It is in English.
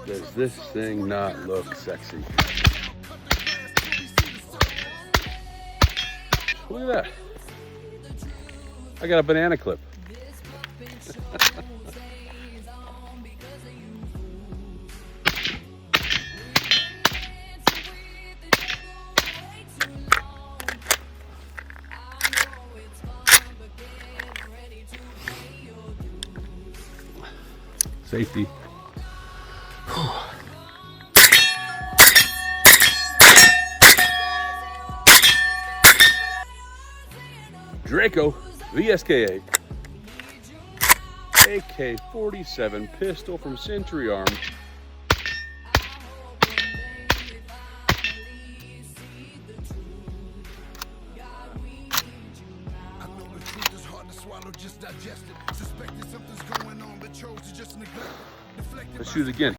Does this thing not look sexy? Look at that. I got a banana clip. Safety. Draco VSKA AK-47 pistol from Century Arms. Let's shoot it again.